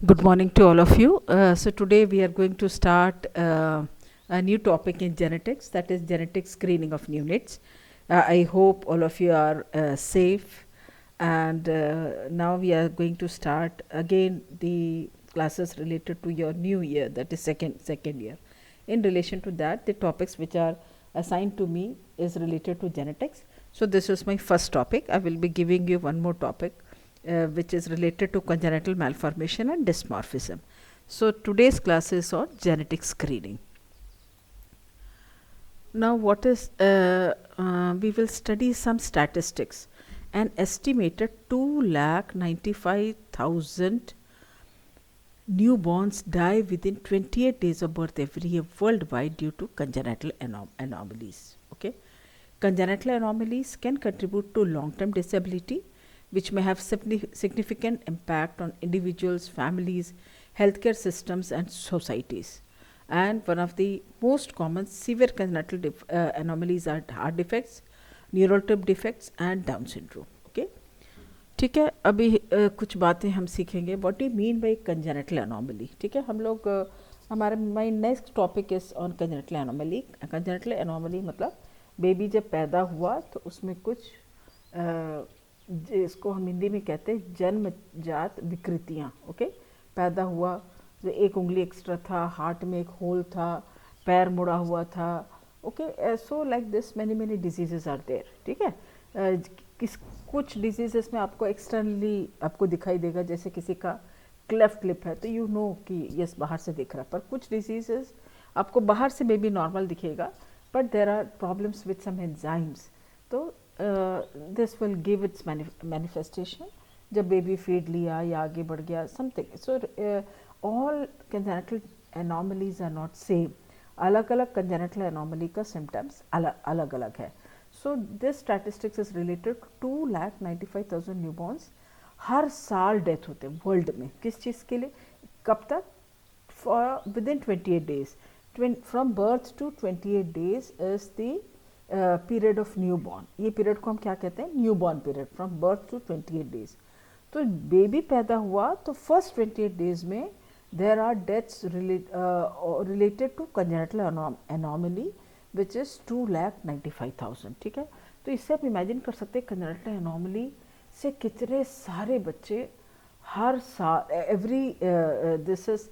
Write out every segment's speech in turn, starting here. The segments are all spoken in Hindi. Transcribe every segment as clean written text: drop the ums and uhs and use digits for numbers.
Good morning to all of you. So today we are going to start a new topic in genetics, that is genetic screening of neonates. I hope all of you are safe, and now we are going to start again the classes related to your new year, that is second year. In relation to that, the topics which are assigned to me is related to genetics. So this is my first topic. I will be giving you one more topic which is related to congenital malformation and dysmorphism. So today's class is on genetic screening. Now what is we will study some statistics. An estimated 2,95,000 newborns die within 28 days of birth every year worldwide due to congenital anomalies. Okay, congenital anomalies can contribute to long-term disability, which may have significant impact on individuals, families, healthcare systems, and societies. And one of the most common severe congenital anomalies are heart defects, neural tube defects, and Down syndrome. Okay, ठीक है. अभी कुछ बातें हम सीखेंगे. What do mean by congenital anomaly. ठीक है, हम लोग हमारे my next topic is on congenital anomaly. Congenital anomaly मतलब बेबी जब पैदा हुआ तो उसमें कुछ इसको हम हिंदी में कहते हैं जन्मजात विकृतियाँ. ओके, पैदा हुआ जो एक उंगली एक्स्ट्रा था, हार्ट में एक होल था, पैर मुड़ा हुआ था. Okay, so like this many diseases are there. ठीक है, कुछ डिजीजेस में आपको एक्सटर्नली आपको दिखाई देगा, जैसे किसी का क्लेफ्ट लिप है तो यू नो कि यस बाहर से दिख रहा है. पर कुछ डिजीजेस आपको बाहर से बेबी नॉर्मल दिखेगा, but there are problems with some enzymes. तो this will give its manifestation जब बेबी फीड लिया या आगे बढ़ गया something. So all congenital anomalies are not same. अलग अलग कंजेनिटल एनोमली का सिम्टम्स अलग अलग है. So this statistics is related to 2,95,000 newborns हर साल डेथ होते हैं वर्ल्ड में. किस चीज़ के लिए, कब तक? For within 28 days. From birth to 28 days is the period of newborn. ये पीरियड को हम क्या कहते हैं? Newborn period, from birth to 28 days. तो बेबी पैदा हुआ तो फर्स्ट 28 डेज में there are deaths related to congenital anomaly which is 2,95,000. ठीक है, तो इससे आप इमेजिन कर सकते हैं कंजेनिटल एनोमली से कितने सारे बच्चे हर साल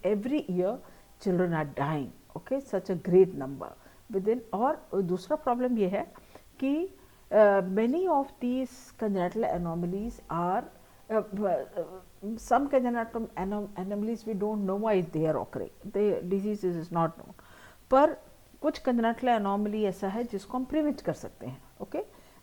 every year children are dying. Okay, such a great number within. और दूसरा प्रॉब्लम ये है कि many of these congenital anomalies are some congenital anomalies we don't know why they are occurring. The disease is not known. पर कुछ congenital anomaly ऐसा है जिसको हम प्रिवेंट कर सकते हैं. ओके,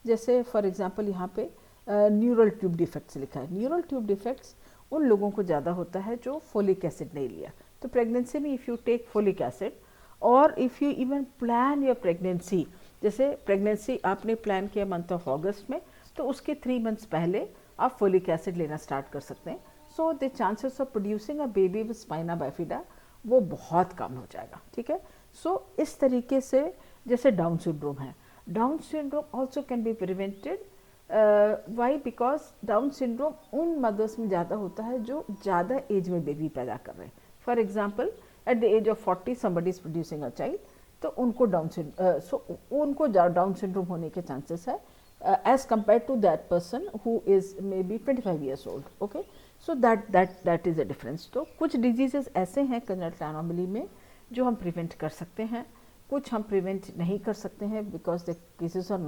जैसे फॉर एग्जांपल यहाँ पे न्यूरल ट्यूब डिफेक्ट्स लिखा है. न्यूरल ट्यूब डिफेक्ट्स उन लोगों को ज़्यादा होता है जो फोलिक एसिड नहीं लिया. तो प्रेगनेंसी में if you take folic acid और if you even plan your pregnancy, जैसे प्रेगनेंसी आपने प्लान किया मंथ ऑफ अगस्त में, तो उसके 3 मंथ्स पहले आप फोलिक एसिड लेना स्टार्ट कर सकते हैं. सो the chances of producing a baby with spina bifida वो बहुत कम हो जाएगा. ठीक है, सो इस तरीके से जैसे डाउन सिंड्रोम है, down syndrome also can be prevented. Why? Because down syndrome उन मदर्स में ज़्यादा होता है जो ज़्यादा एज में बेबी पैदा कर रहे हैं. For example at the age of 40 somebody is producing a child, तो उनको उनको डाउन सिंड्रोम होने के चांसेस है as compare to that person who is may be 25 years old. Okay, so that is a difference. तो कुछ डिजीजेस ऐसे हैं कंजेनिटल एनोमली में जो हम प्रिवेंट कर सकते हैं, कुछ हम प्रिवेंट नहीं कर सकते हैं because the cases are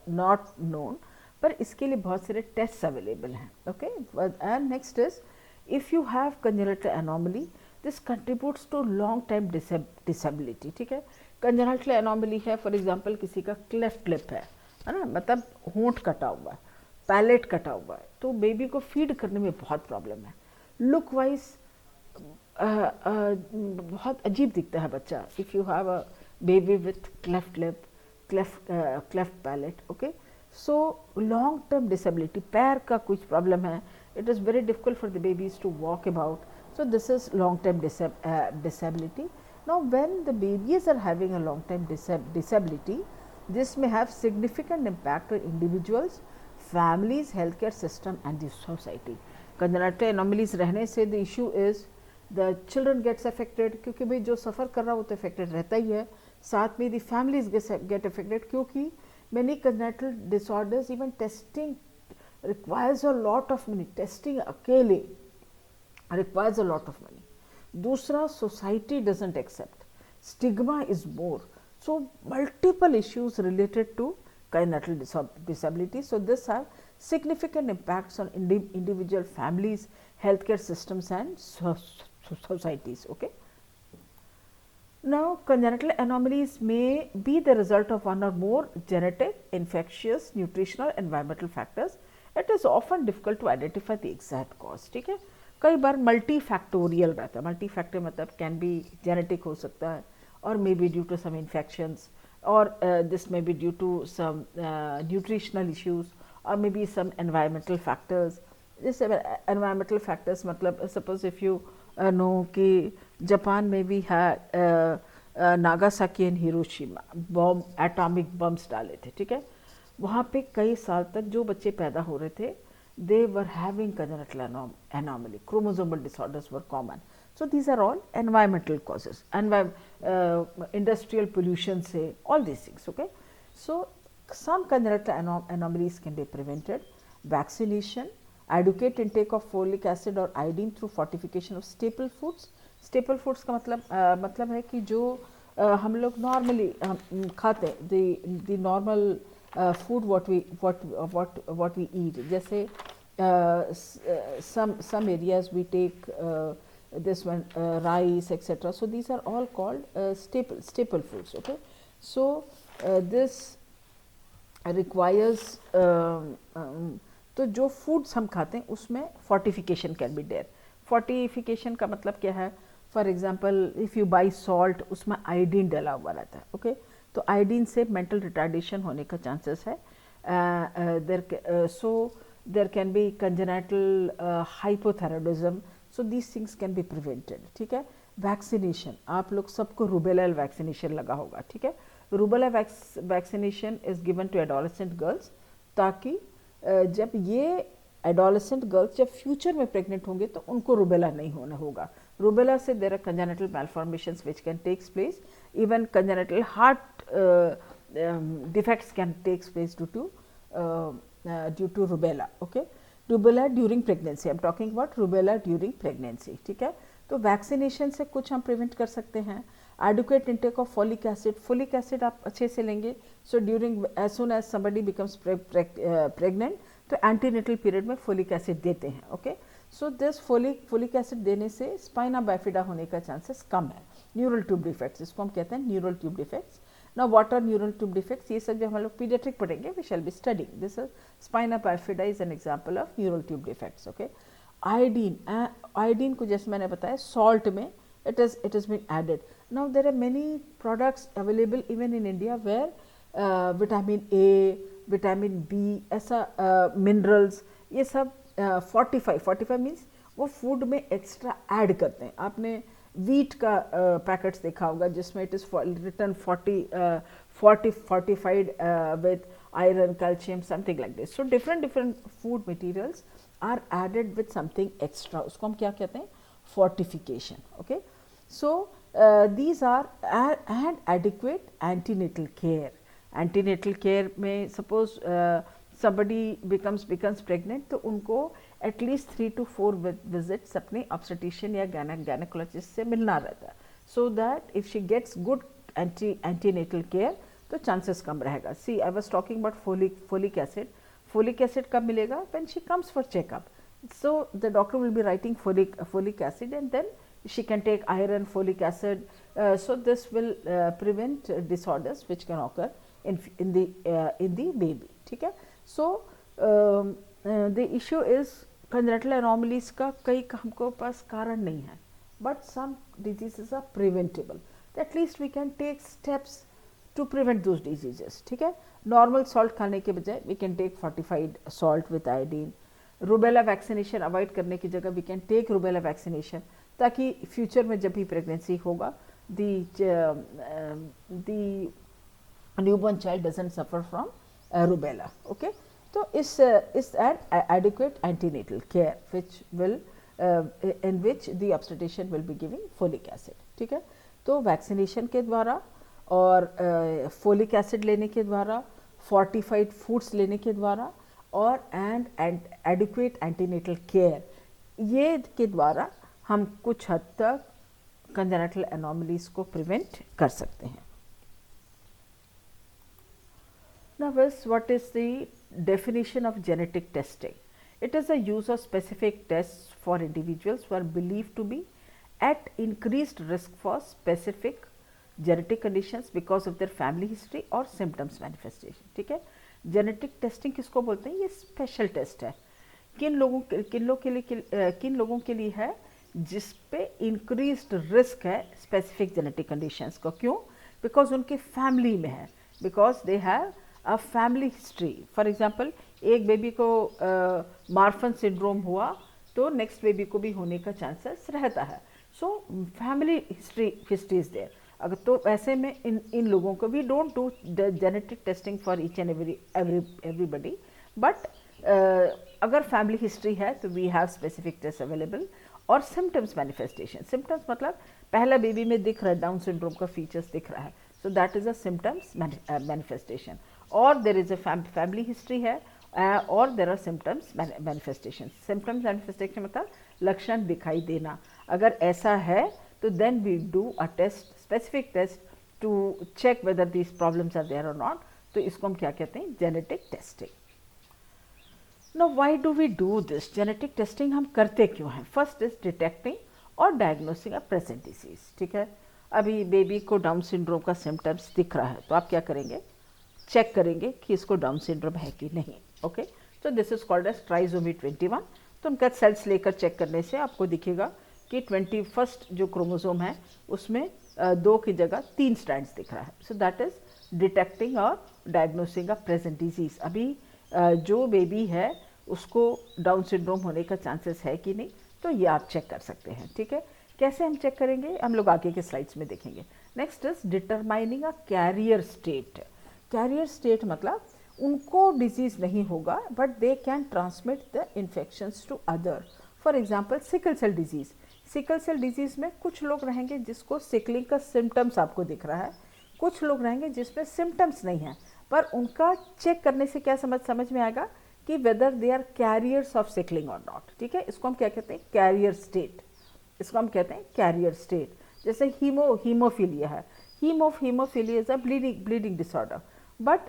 not known. पर इसके लिए बहुत सारे टेस्ट अवेलेबल हैं. Okay, and next is if you have congenital anomaly this contributes to long time disability. ठीक है, कंजेनिटल एनोमली है, फॉर एग्जांपल किसी का क्लेफ्ट लिप है ना, मतलब होंठ कटा हुआ है, पैलेट कटा हुआ है, तो बेबी को फीड करने में बहुत प्रॉब्लम है. लुक वाइज बहुत अजीब दिखता है बच्चा if you have a baby with cleft lip, cleft palate. Okay, so long term disability, पैर का कुछ प्रॉब्लम है, it is very difficult for the babies to walk about. So this is long-term disability. Now when the babies are having a long-term disability, this may have significant impact on individuals, families, healthcare system and the society. Congenital anomalies रहने से the issue is the children gets affected, क्योंकि भाई जो सफ़र कर रहा है वो तो अफेक्टेड रहता ही है, साथ में द फैमिलीज गेट अफेक्टेड, क्योंकि many congenital disorders even testing requires a lot of money, testing अकेले requires a lot of money. दूसरा, society doesn't accept, stigma is more, so multiple issues related to congenital disability. So this have significant impacts on individual families, healthcare systems and societies. Okay. Now, congenital anomalies may be the result of one or more genetic, infectious, nutritional, environmental factors. It is often difficult to identify the exact cause. ठीक है, कई बार मल्टी फैक्टोरियल रहता है. मल्टी फैक्टर मतलब कैन बी जेनेटिक हो सकता है, और may be due to some infections, और this may be due to some nutritional issues, और may be some environmental factors. जैसे एनवायरमेंटल फैक्टर्स मतलब सपोज इफ़ यू नो कि जापान में भी है Nagasaki and Hiroshima bomb, atomic bombs डाले थे. ठीक है, वहाँ पे कई साल तक जो बच्चे पैदा हो रहे थे, they were having congenital anomaly, chromosomal disorders were common. So these are all environmental causes, industrial pollution say, all these things. Okay, so some congenital anomalies can be prevented. Vaccination, adequate intake of folic acid or iodine through fortification of staple foods. Staple foods का मतलब है कि जो हम लोग नॉर्मली खाते हैं, the normal food what we eat. जैसे some areas we take this one rice etc. So these are all called staple foods. Okay, so this requires तो जो फूड्स हम खाते हैं उसमें fortification can be there. Fortification का मतलब क्या है? For example if you by salt, उसमें आयोडीन डला हुआ रहता है. ओके, तो आयोडीन से मेंटल रिटार्डेशन होने का चांसेस है. So there can be congenital hypothyroidism. So these things can be prevented. ठीक है. वैक्सीनेशन, आप लोग सबको रूबेला वैक्सीनेशन लगा होगा. ठीक है, rubella vaccination is given to adolescent girls, ताकि जब ये एडोलेसेंट गर्ल्स जब फ्यूचर में प्रेग्नेंट होंगे तो उनको रूबेला नहीं होना होगा. रूबेला से there are congenital malformations which can takes place, even congenital heart defects can takes place due to rubella. Okay, rubella during pregnancy, I am talking about rubella during pregnancy. ठीक है, तो वैक्सीनेशन से कुछ हम प्रिवेंट कर सकते हैं. Adequate intake of folic acid, folic acid आप अच्छे से लेंगे. So during as soon as somebody becomes pregnant, तो एंटीनेटल पीरियड में फॉलिक एसिड देते हैं. Okay, so this folic acid देने से स्पाइना बाइफिडा होने का चांसेस कम है. न्यूरल ट्यूब डिफेक्ट्स, इसको हम कहते हैं neural tube defects. Now what are neural tube defects? ये सब जब हम लोग पीडियाट्रिक पढ़ेंगे, we shall be studying this. Spina bifida is an example of neural tube defects. Okay, iodine को जैसे मैंने बताया सॉल्ट में it has been added. Now there are many products available even in India where vitamin A, vitamin B, ऐसा minerals, ये सब fortify means वो फूड में एक्स्ट्रा ऐड करते हैं. आपने वीट का पैकेट्स देखा होगा जिसमें it is return 40 with iron, calcium, something like this. So different food materials are added with something extra. उसको हम क्या कहते हैं? Fortification. Okay, so these are and adequate antenatal care. Antenatal care में suppose somebody becomes pregnant, तो उनको at least 3 to 4 visits अपने obstetrician या gynecologist से मिलना रहता है, so that if she gets good antenatal care तो chances कम रहेगा. See, I was talking about folic acid. Folic acid कब मिलेगा? When she comes for checkup. So the doctor will be writing folic acid, and then she can take iron, folic acid. So this will prevent disorders which can occur in the baby. ठीक है. So the issue is congenital anomalies का कई हमको पास कारण नहीं है, but some diseases are preventable. At least we can take steps to prevent those diseases. ठीक है. Normal salt खाने के बजाय we can take fortified salt with iodine. Rubella vaccination avoid करने की जगह we can take rubella vaccination, ताकि फ्यूचर में जब भी प्रेगनेंसी होगा the newborn child doesn't suffer from rubella. Okay, तो इस an adequate antenatal care which will in which the obstetrician will be giving folic acid, ठीक है। तो वैक्सीनेशन के द्वारा और फोलिक एसिड लेने के द्वारा, फोर्टिफाइड फूड्स लेने के द्वारा और एंड एडिक्वेट एंटीनेटल केयर, ये के द्वारा हम कुछ हद तक कंजेनिटल एनोमलीज को प्रिवेंट कर सकते हैं। Now, what is the definition of genetic testing? It is the use of specific tests for individuals who are believed to be at increased risk for specific genetic conditions because of their family history or symptoms manifestation, ठीक है। जेनेटिक टेस्टिंग किसको बोलते हैं? ये स्पेशल टेस्ट है। किन लोगों के लिए है? जिस पे इंक्रीज्ड रिस्क है स्पेसिफिक जेनेटिक कंडीशंस को। क्यों? बिकॉज उनके फैमिली में है, because they have a family history. For example, एक बेबी को मार्फन सिंड्रोम हुआ तो नेक्स्ट बेबी को भी होने का चांसेस रहता है। So family history is there. अगर तो ऐसे में इन लोगों को we don't do genetic testing for each and everybody, but अगर फैमिली हिस्ट्री है तो we have specific test available. और सिम्टम्स मैनिफेस्टेशन, सिम्टम्स मतलब पहला बेबी में दिख रहा है डाउन सिंड्रोम का फीचर्स दिख रहा है, so that is a symptoms manifestation. और there is a family history है और there are symptoms manifestation. Symptoms manifestation मतलब लक्षण दिखाई देना। अगर ऐसा है तो then we do a test, specific test to check whether these problems are there और नॉट। तो इसको हम क्या कहते हैं? Genetic testing. Now why do we do this? Genetic testing हम करते क्यों हैं? फर्स्ट इज डिटेक्टिंग और डायग्नोसिंग अ प्रेजेंट डिजीज, ठीक है। अभी बेबी को डाउन सिंड्रोम का सिम्टम्स दिख रहा है तो आप क्या करेंगे? चेक करेंगे कि इसको डाउन सिंड्रोम है कि नहीं, ओके। तो this is called as trisomy 21। तो उनका सेल्स लेकर चेक करने से आपको दिखेगा कि 21st जो क्रोमोसोम है उसमें 2 की जगह 3 स्ट्रैंड्स दिख रहा है। सो दैट इज डिटेक्टिंग और डायग्नोसिंग अ प्रेजेंट डिजीज। अभी जो बेबी है उसको डाउन सिंड्रोम होने का चांसेस है कि नहीं, तो ये आप चेक कर सकते हैं, ठीक है। कैसे हम चेक करेंगे? हम लोग आगे के स्लाइड्स में देखेंगे। Next is determining a carrier state. Carrier state मतलब उनको डिजीज नहीं होगा but they can transmit the infections to other. For example sickle cell disease. Sickle cell disease में कुछ लोग रहेंगे जिसको सिकलिंग का सिम्टम्स आपको दिख रहा है, कुछ लोग रहेंगे जिसमें सिम्टम्स नहीं है, पर उनका चेक करने से क्या समझ में आएगा कि whether they are carriers of sickling और नॉट, ठीक है। इसको हम क्या कहते हैं? Carrier state. इसको हम कहते हैं कैरियर स्टेट। जैसे हीमोफीलिया है। Haemophilia is a bleeding disorder, but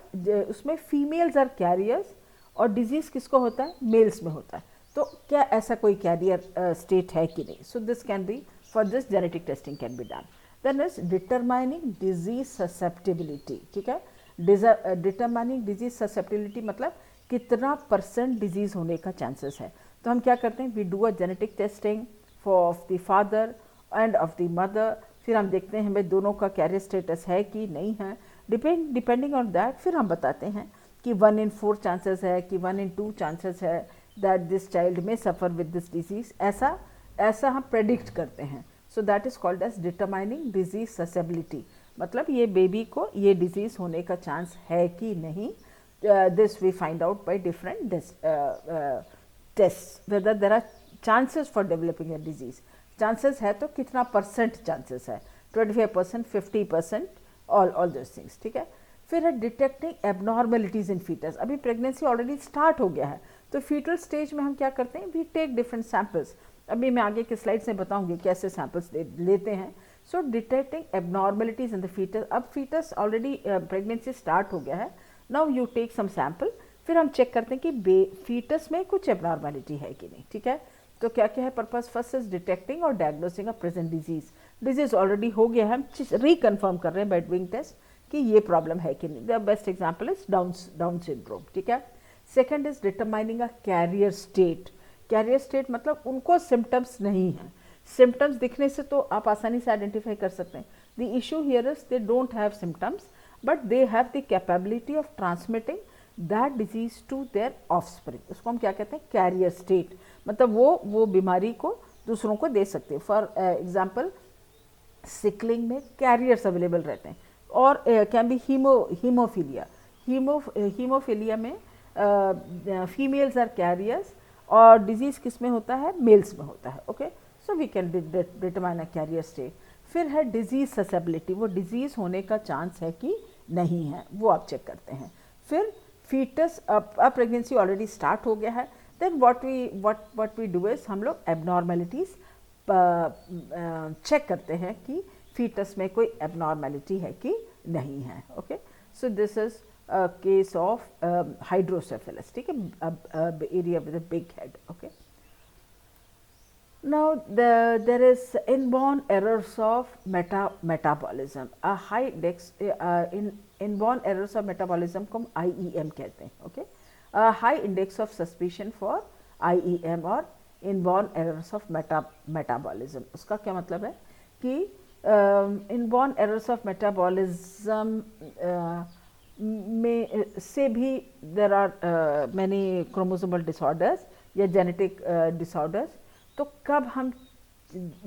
उसमें फीमेल्स आर कैरियर्स और डिजीज किसको होता है? मेल्स में होता है। तो क्या ऐसा कोई कैरियर स्टेट है कि नहीं? So this can be, for this genetic testing can be done. Then is determining disease susceptibility, ठीक है। डिटरमाइनिंग डिजीज ससेप्टिबिलिटी मतलब कितना % डिजीज होने का चांसेस है। तो हम क्या करते हैं? We do a genetic testing of the father and of the mother. फिर हम देखते हैं हमें दोनों का कैरियर स्टेटस है कि नहीं है। डिपेंडिंग ऑन दैट फिर हम बताते हैं कि 1 in 4 चांसेस है कि 1 in 2 चांसेस है दैट दिस चाइल्ड में सफ़र विद दिस डिजीज। ऐसा हम प्रेडिक्ट करते हैं। So that is called as determining disease susceptibility. मतलब ये बेबी को ये डिजीज होने का चांस है कि नहीं। This we find out by different tests whether there are chances for developing a disease. Chances है तो कितना % chances है? 25%, 50%, all those things, ठीक है। फिर है डिटेक्टिंग एबनॉर्मेलिटीज इन फीटस। अभी प्रेगनेंसी ऑलरेडी स्टार्ट हो गया है तो फीटल स्टेज में हम क्या करते हैं? We take different samples. अभी मैं आगे के स्लाइड्स में बताऊंगी कैसे सैम्पल्स लेते हैं। So detecting abnormalities in the fetus. अब फीटस ऑलरेडी प्रेगनेंसी स्टार्ट हो गया है। Now you take some sample, फिर हम चेक करते हैं कि फीटस में कुछ एबनॉर्मेलिटी है कि नहीं, ठीक है। तो क्या क्या है पर्पस? फर्स्ट इज डिटेक्टिंग और diagnosing a present disease already हो गया है, हम रिकन्फर्म कर रहे हैं बाय डूइंग टेस्ट कि ये प्रॉब्लम है कि नहीं। The best example is Down syndrome, ठीक है। Second is determining a carrier state. Carrier state मतलब उनको सिम्टम्स नहीं है। सिम्टम्स दिखने से तो आप आसानी से आइडेंटिफाई कर सकते हैं। The issue here is they don't have symptoms but they have the capability of transmitting that disease to their offspring. उसको हम क्या कहते हैं? Carrier state. मतलब वो बीमारी को दूसरों को दे सकते हैं। फॉर एग्जाम्पल सिकलिंग में कैरियर्स अवेलेबल रहते हैं। और कैन बी हीमोफीलिया। हीमोफीलिया में फीमेल्स आर कैरियर्स और डिजीज़ किस में होता है, मेल्स में होता है. Okay, so we can determine a carrier state. फिर है डिजीज़ ससेबिलिटी, वो डिजीज़ होने का चांस है कि नहीं है, वो आप चेक करते हैं. फिर फीटस, अब प्रेगनेंसी ऑलरेडी स्टार्ट हो गया है, then what we do is हम लोग एबनॉर्मेलिटीज़ चेक करते हैं कि फीटस में कोई एबनॉर्मेलिटी है कि नहीं है. Okay, so this is case of hydrocephalus. ठीक है, area with a big head. Okay, now there is inborn errors of metabolism. A high index in inborn errors of metabolism को हम IEM कहते हैं. Okay, a high index of suspicion for IEM और inborn errors of metabolism. उसका क्या मतलब है कि inborn errors of metabolism में से भी there are many chromosomal disorders या genetic disorders. तो कब हम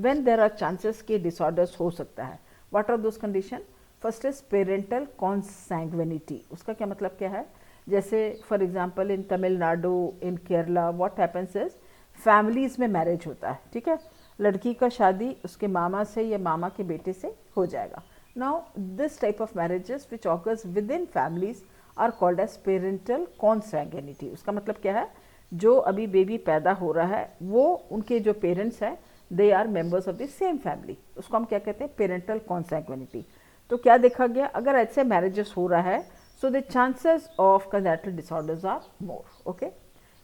when there are chances कि disorders हो सकता है, what are those condition? First is parental consanguinity. उसका क्या मतलब क्या है, जैसे for example in Tamil Nadu, in Kerala, what happens is families में marriage होता है. ठीक है, लड़की का शादी उसके मामा से या मामा के बेटे से हो जाएगा. Now this type of marriages which occurs within families are called as parental consanguinity. उसका मतलब क्या है, जो अभी बेबी पैदा हो रहा है वो उनके जो पेरेंट्स हैं they are members of the same family. उसको हम क्या कहते हैं, पेरेंटल कॉन्सैंग्विनिटी. तो क्या देखा गया, अगर ऐसे मैरिजेस हो रहा है so the chances of congenital disorders are more. Okay,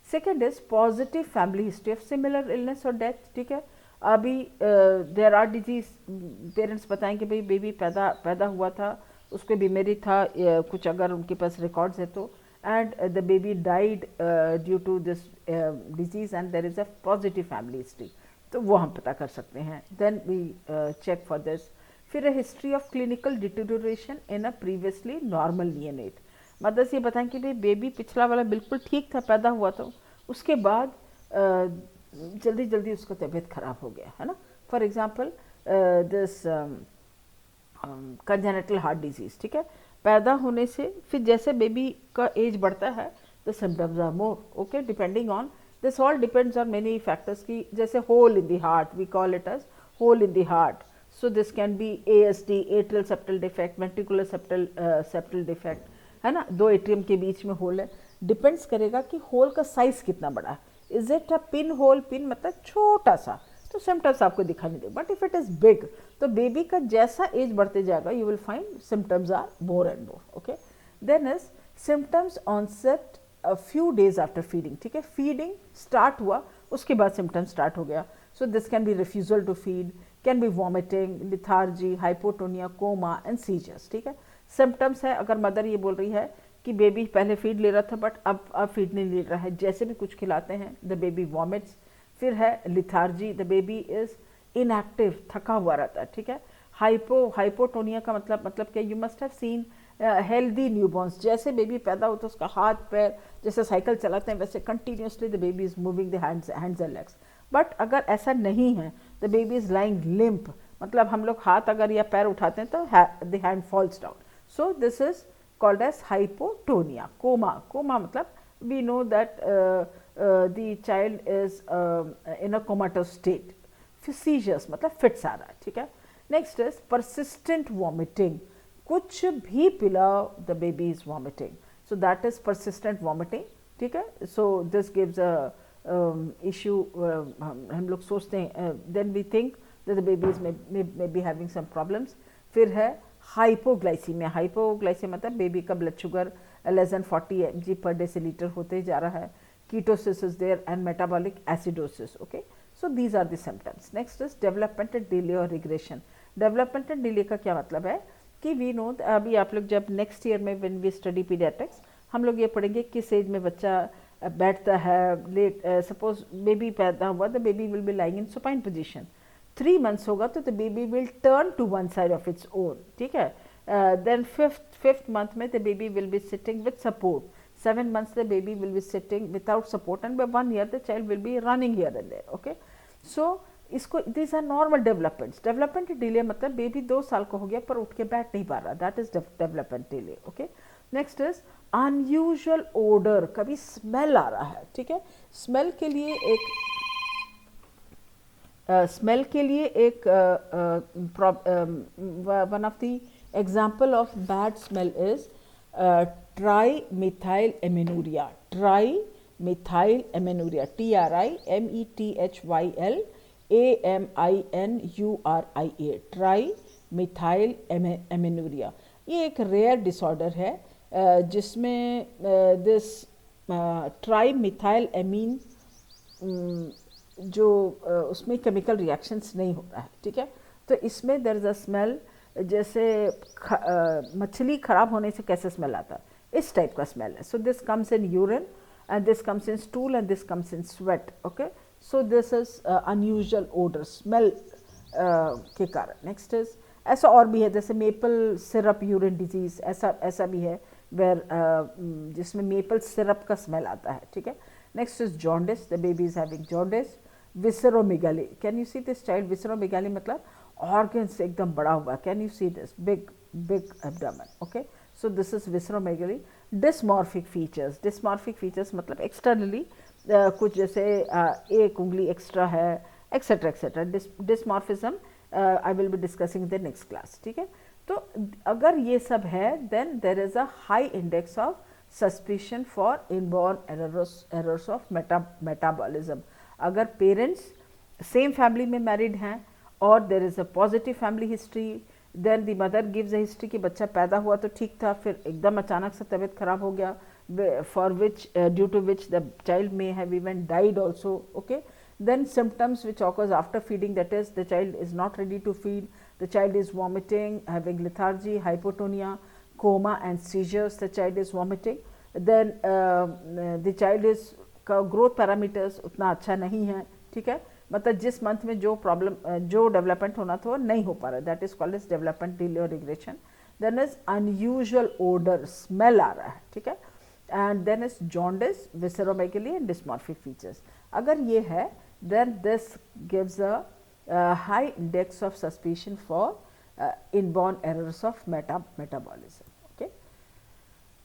second is positive family history of similar illness और डेथ. ठीक है, अभी देयर आर डिजीज, पेरेंट्स बताएंगे भाई बेबी पैदा हुआ था, उसको बीमारी था, कुछ अगर उनके पास रिकॉर्ड्स है तो, and the baby died due to this disease and there is a positive family history. तो वो हम पता कर सकते हैं. Then we check for this. फिर a history of clinical deterioration in a previously normal neonate. Mothers ये बताएं कि भाई बेबी पिछला वाला बिल्कुल ठीक था, पैदा हुआ तो उसके बाद जल्दी जल्दी उसका तबीयत खराब हो गया है ना. For example this congenital heart disease. ठीक है, पैदा होने से फिर जैसे बेबी का एज बढ़ता है the symptoms are more. Okay, depending on this all depends on many factors की, जैसे hole in the heart, we call it as hole in the heart. So this can be ASD, atrial septal defect, ventricular septal defect, है ना, दो एट्रियम के बीच में होल है. डिपेंड्स करेगा कि होल का साइज कितना बड़ा है. Is it a pin hole, pin मतलब छोटा सा, तो सिम्टम्स आपको दिखाई नहीं देगा. But if it is big, तो बेबी का जैसा एज बढ़ते जाएगा you will find symptoms are more and more. Okay, then is symptoms onset a few days after feeding. ठीक है, फीडिंग स्टार्ट हुआ उसके बाद सिम्टम्स स्टार्ट हो गया. So this can be refusal to feed, can be vomiting, lethargy, hypotonia, coma and seizures. ठीक है, सिम्टम्स है अगर मदर ये बोल रही है कि बेबी पहले फीड ले रहा था बट अब फीड नहीं ले रहा है, जैसे भी कुछ खिलाते हैं द बेबी वॉमिट्स. फिर है lethargy, the baby is inactive, थका हुआ रहता है. ठीक है, हाइपोटोनिया का मतलब क्या, you must have seen healthy newborn's, जैसे बेबी पैदा होता है उसका हाथ पैर जैसे साइकिल चलाते हैं वैसे continuously the baby is moving the hands and legs. But अगर ऐसा नहीं है the baby is lying limp, मतलब हम लोग हाथ अगर या पैर उठाते हैं तो the hand falls down. So this is called as hypotonia. Coma मतलब we know that the child is in a comatose state. Seizures मतलब fits आ रहा है. ठीक है, next is persistent vomiting. कुछ भी पिलाओ the baby is vomiting, so that is persistent vomiting. ठीक है, so this gives a issue. हम लोग सोचते हैं then we think that the baby is may be having some problems. फिर है हाइपोग्लाइसीमिया. हाइपोग्लाइसीमिया मतलब बेबी का blood sugar less than 40 mg पर डेसीलीटर होते जा रहा है. Ketosis is there and metabolic acidosis. Okay, so these are the symptoms. Next is developmental delay और रिग्रेशन. डेवलपमेंटल डिले का क्या मतलब है कि वी नो, अभी आप लोग जब नेक्स्ट ईयर में व्हेन वी स्टडी पीडियाट्रिक्स हम लोग ये पढ़ेंगे किस एज में बच्चा बैठता है. लेट सपोज बेबी पैदा हुआ, the baby will be lying in supine position. 3 months होगा तो the baby will turn to one side of its own. ठीक है, देन फिफ्थ मंथ में the baby will be sitting with support. 7 months the baby will be sitting without support and by 1 year the child will be running here and there. Okay, so इसको these are normal developments. development delay मतलब बेबी 2 साल का हो गया पर उठ के बैठ नहीं पा रहा, that is development delay. Okay, next is unusual odour, कभी स्मेल आ रहा है, ठीक है। स्मेल के लिए एक one of the example of bad smell is trimethylaminuria, trimethylaminuria, TRIMETHYL AMINURIA, trimethylaminuria. ये एक रेयर डिसऑर्डर है जिसमें दिस ट्राई मिथाइल एमीन जो उसमें केमिकल रिएक्शंस नहीं हो रहा है, ठीक है। तो इसमें देयर इज अ स्मेल, जैसे मछली खराब होने से कैसे स्मेल आता है, इस टाइप का स्मेल है। So this comes in urine and this comes in stool and this comes in sweat, okay. So this is unusual odour, smell के कारण। नेक्स्ट इज, ऐसा और भी है जैसे मेपल सिरप यूरिन डिजीज, ऐसा भी है वेर जिसमें मेपल सिरप का स्मेल आता है, ठीक है। Next is jaundice, the baby is having jaundice. Visceromegaly, can you see this child, visceromegaly मतलब ऑर्गन्स एकदम बड़ा हुआ, can you see this big abdomen, okay. So this is visceromegaly. Dysmorphic features मतलब एक्सटर्नली कुछ जैसे एक उंगली एक्स्ट्रा है, etcetera etcetera. Dysmorphism I will be discussing the next class, ठीक है। तो अगर ये सब है then there is a high index of suspicion for inborn errors of metabolism. अगर पेरेंट्स सेम फैमिली में मैरिड हैं और there is a positive family history, then the mother gives a history कि बच्चा पैदा हुआ तो ठीक था, फिर एकदम अचानक से तबीयत खराब हो गया, for which due to which the child may have even died also, okay. Then symptoms which occurs after feeding, that is the child is not ready to feed, the child is vomiting, having lethargy, hypotonia, coma and seizures, the child is vomiting. Then the child is growth parameters उतना अच्छा नहीं है, ठीक है। मतलब जिस मंथ में जो प्रॉब्लम जो डेवलपमेंट होना था वो नहीं हो पा रहा, that is called as development delay और regression. Then is unusual odour, smell आ रहा है, ठीक है। And then is jaundice, visceromegaly and dysmorphic features. अगर ये है then this gives a high index of suspicion for inborn errors of metabolism, okay।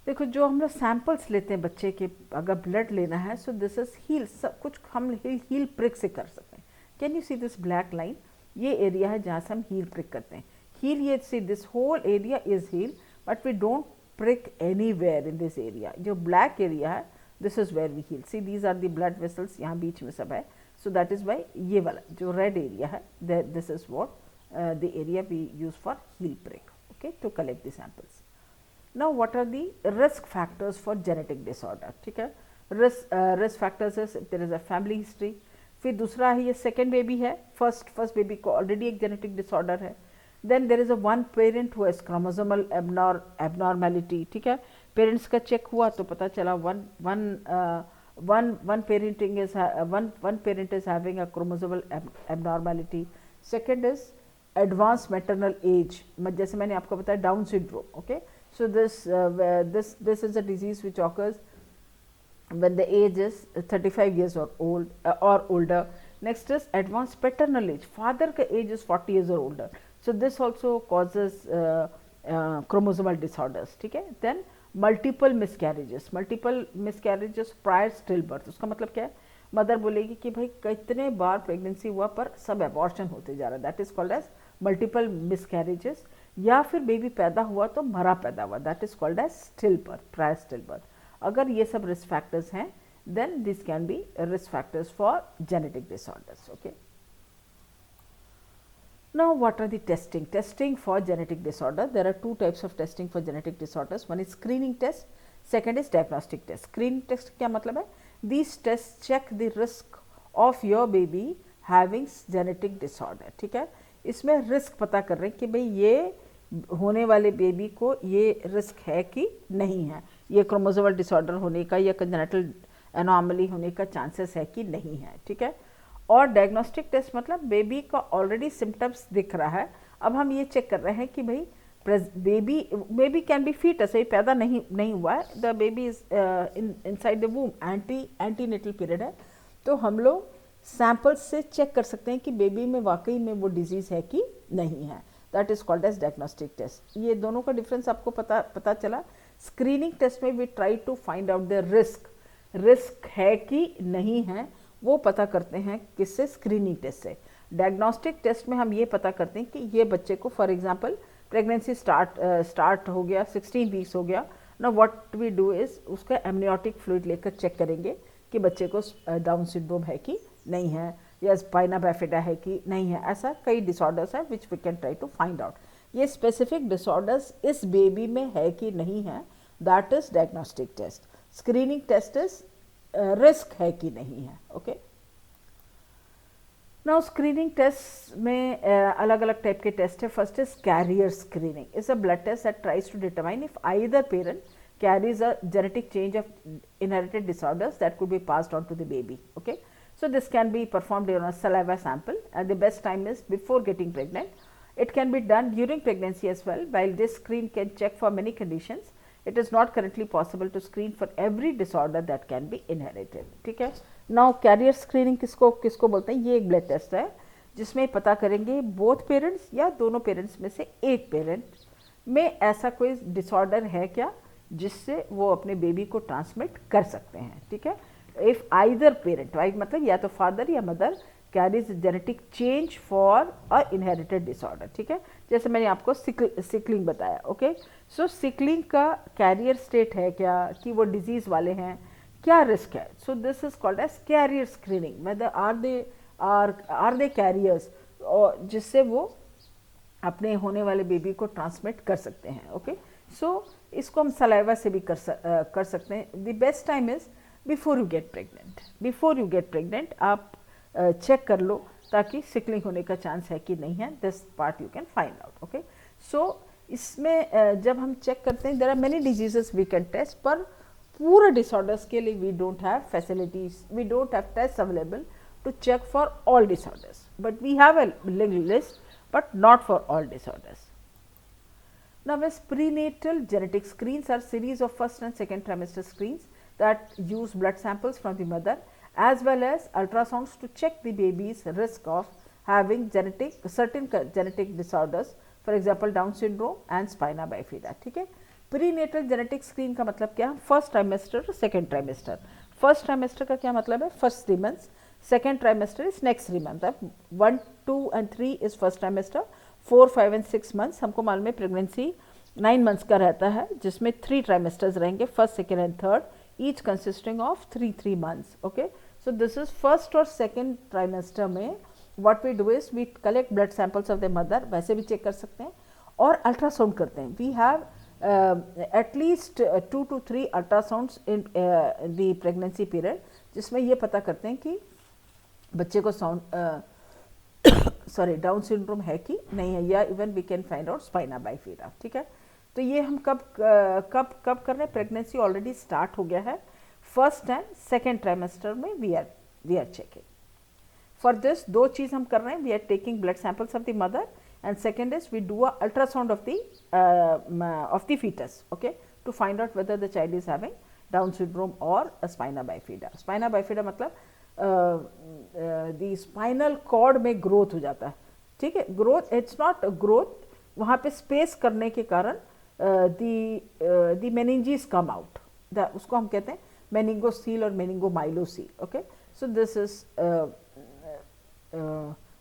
देखो जो हम लोग सैम्पल्स लेते हैं बच्चे के, अगर ब्लड लेना है, सो दिस इज हील, कुछ हम हील प्रिक से कर सकते हैं। Can you see this black line, ये एरिया है जहाँ से हम हील प्रिक करते हैं। हील, ये see this whole area is heel, but we don't prick anywhere in this area. जो ब्लैक एरिया है this is where we heel, see these are the blood vessels, यहाँ बीच में सब है। So that is why ये वाला जो red area है, this is what the area we use for heel prick, okay, to collect the samples. Now what are the risk factors for genetic disorder, ठीक है। risk factors is if there is a family history, फिर दूसरा है ये second baby है, first baby को already एक genetic disorder है, then there is a one parent who has chromosomal abnormality, ठीक है। parents का check हुआ तो पता चला one parent is having a chromosomal abnormality. Second is advanced maternal age, जैसे मैंने आपको बताया down syndrome, okay। So this is a disease which occurs when the age is 35 years or older. Next is advanced paternal age, father का age is 40 years or older, so this also causes chromosomal disorders, ठीक है। Then multiple miscarriages prior still birth, उसका मतलब क्या है, मदर बोलेगी कि भाई कितने बार प्रेगनेंसी हुआ पर सब एबॉर्शन होते जा रहा है, that is called as multiple miscarriages. या फिर बेबी पैदा हुआ तो भरा पैदा हुआ, that is called as still birth, prior still birth. अगर ये सब रिस्क फैक्टर्स हैं then this can be risk factors for genetic disorders, okay. Now what are the testing for genetic disorder? There are two types of testing for genetic disorders. One is screening test, second is diagnostic test. Screening test क्या मतलब है, these tests check the risk of your baby having genetic disorder, ठीक है। इसमें रिस्क पता कर रहे हैं कि भाई ये होने वाले बेबी को ये रिस्क है कि नहीं है, ये क्रोमोसोमल डिसऑर्डर होने का या कंजेनिटल एनोमली होने का चांसेस है कि नहीं है, ठीक है। और डायग्नोस्टिक टेस्ट मतलब बेबी का ऑलरेडी सिम्टम्स दिख रहा है, अब हम ये चेक कर रहे हैं कि भाई बेबी कैन बी फीटस, ये पैदा नहीं हुआ है, the baby is inside the वूम, antenatal period है, तो हम लोग सैंपल्स से चेक कर सकते हैं कि बेबी में वाकई में वो डिजीज़ है कि नहीं है, that is called as diagnostic test. ये दोनों का डिफरेंस आपको पता चला। स्क्रीनिंग टेस्ट में we try to find out the risk है कि नहीं है, वो पता करते हैं किससे, स्क्रीनिंग टेस्ट से। डायग्नोस्टिक टेस्ट में हम ये पता करते हैं कि ये बच्चे को फॉर एग्जांपल प्रेगनेंसी स्टार्ट हो गया, 16 वीक्स हो गया ना, व्हाट वी डू इज उसका एमनियोटिक फ्लूइड लेकर चेक करेंगे कि बच्चे को डाउन सिंड्रोम है कि नहीं है, या स्पाइना बाइफिडा है कि नहीं है। ऐसा कई डिसऑर्डर्स हैं which we can try to find out, ये स्पेसिफिक डिसऑर्डर्स इस बेबी में है कि नहीं है, that is diagnostic test. Screening test is risk है कि नहीं है। ओके, नाउ स्क्रीनिंग टेस्ट में अलग अलग टाइप के टेस्ट है। First is carrier screening, is a blood test that tries to determine if either parent carries a genetic change of inherited disorders that could be passed on to the baby. Okay, so this can be performed on a saliva sample, and the best time is before getting pregnant. It can be done during pregnancy as well. While this screen can check for many conditions, it is not currently possible to screen for every disorder that can be inherited. ठीक है, now carrier screening किसको बोलते हैं? ये एक ब्लड टेस्ट है जिसमें पता करेंगे बोथ पेरेंट्स या दोनों पेरेंट्स में से एक पेरेंट में ऐसा कोई डिसऑर्डर है क्या जिससे वो अपने बेबी को ट्रांसमिट कर सकते हैं। ठीक है, इफ आइदर पेरेंट, राइट, मतलब या तो फादर या mother carries genetic change for a inherited disorder. ठीक है, जैसे मैंने आपको सिकलिंग बताया। ओके, सो सिकलिंग का कैरियर स्टेट है क्या, कि वो डिजीज वाले हैं, क्या रिस्क है। So this is called as carrier screening, whether are they carriers, जिससे वो अपने होने वाले बेबी को ट्रांसमिट कर सकते हैं। ओके, सो इसको हम सलाइवा से भी कर सकते हैं। The best time is before you get pregnant. Before you get pregnant आप चेक कर लो ताकि सिकलिंग होने का चांस है कि नहीं है, this part you can find out. Okay, so इसमें जब हम चेक करते हैं, there are many diseases we can test, पर पूरे डिसऑर्डर्स के लिए we don't have facilities, we don't have test available to check for all disorders, but we have a list, but not for all disorders. Now, as prenatal genetic screens are series of first and second trimester screens that use blood samples from the mother as well as ultrasounds to check the baby's risk of having certain genetic disorders, for example Down syndrome and spina bifida. ठीक है, prenatal genetic screen का मतलब क्या? फर्स्ट ट्राइमेस्टर और सेकेंड ट्राइमेस्टर। फर्स्ट ट्राइमेस्टर का क्या मतलब है? First 3 months, second trimester is next 3 months। 1, 2 and 3 is first trimester, 4, 5 and 6 months हमको मालूम है प्रेगनेंसी 9 months का रहता है, जिसमें 3 ट्राइमेस्टर्स रहेंगे, first, second and third, each consisting of 3 months. Okay, so this is first और सेकेंड ट्राइमेस्टर में what we do is we collect blood samples of the mother, वैसे भी चेक कर सकते हैं, और अल्ट्रासाउंड करते हैं। We have at least 2 to 3 ultrasounds in the pregnancy period, जिसमें ये पता करते हैं कि बच्चे को डाउन सिंड्रोम है कि नहीं है, या even we can find out spina bifida. ठीक है, तो ये हम कब कर रहे हैं? प्रेगनेंसी ऑलरेडी स्टार्ट हो गया है, फर्स्ट एंड सेकेंड ट्राइमेस्टर में we are checking. For this 2 चीज़ हम कर रहे हैं, we are taking blood samples of the mother, and second is we do a ultrasound of the fetus, okay, to find out whether the child is having Down syndrome or a spina bifida. Spina bifida मतलब दी स्पाइनल कॉर्ड में ग्रोथ हो जाता है। ठीक है, ग्रोथ, इट्स नॉट ग्रोथ, वहाँ पे स्पेस करने के कारण दी मेनिंजीज कम आउट, उसको हम कहते हैं मेनिंगोसील और meningomyelocele. Okay, so this is